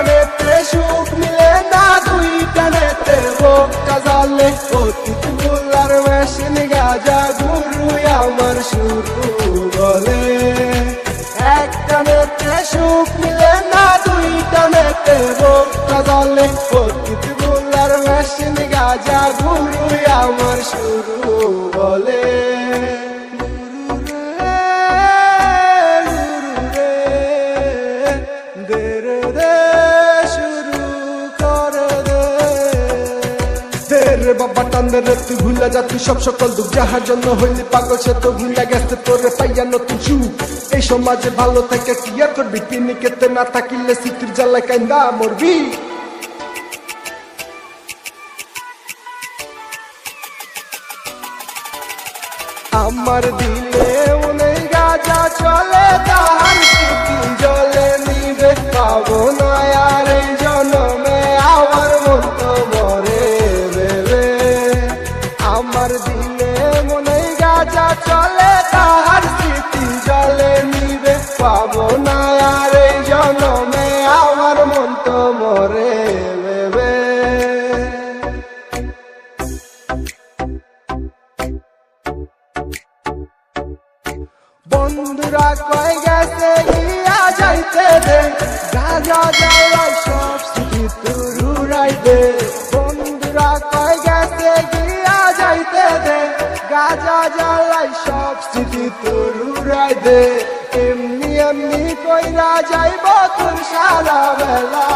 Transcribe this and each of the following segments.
টানেতে সুখ মিলে না, দুই টানেতে বোকা জ্বলে। অতীত ভুলার মেশিন গাজা গুরু আমার শুরু বলে। এক টানেতে সুখ মিলে না, দুই টানেতে বোকা জ্বলে। অতীত ভুলার মেশিন গাজা গুরু আমার শুরু বলে। বাবা টান রে তুই ভুলে যা, তুই সব সকল দুঃখ যাহার জন্য হইলি পাগল সে তো ভুলে গেছে তোরে পাইয়া নতুন সুখ। এই সমাজে ভালো থেকে কি আর করবি, পিনিকেতে না থাকিলে স্মৃতির জ্বালায় কান্দা মরবি। আমার দিলে মনে গাজা চলে, তাহার স্মৃতি জলে নিবে পাবো না আর এই জন্মে, আমার মন তো মরে ভেবে। আমার দিলে মনে গাজা চলে, তাহার স্মৃতি জলে নিবে পাবো না আর এই জন্মে, আমার মন তো মরে ভেবে। বন্ধুরা কই গেছে গিয়া যাইতে দে, গাজা জ্বালাই সব স্মৃতি তোর উড়াই দে। বন্ধুরা কই গেছে গিয়া যাইতে দে, গাজা জ্বালাই সব স্মৃতি তোর উড়াই দে। এমনি এমনি কইরা যাইব তোর সারা বেলা,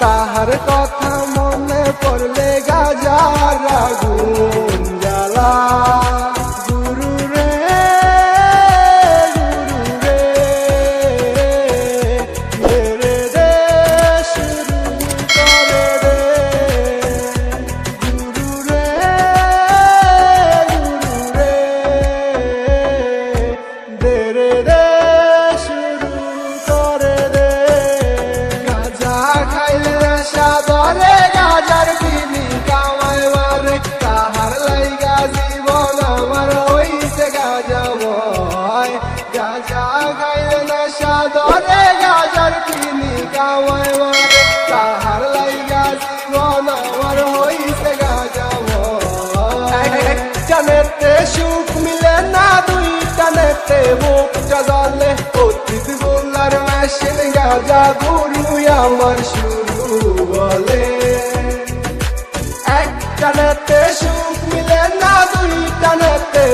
তাহার কথা মনে পড়লে গাজার আগুন জ্বালা। গাজা খাইলে নেশা ধরে, গাজার কিনি কামাই মারে, তাহার লাইগা জীবন আমার হইছে গাজাময়। এক টানেতে সুখ মিলে না, দুই টানেতে বুকটা জ্বলে। অতীত ভুলার মেশিন গাজা গুরু আমার শুরু বলে। এক টানেতে সুখ মিলে না, দুই টানেতে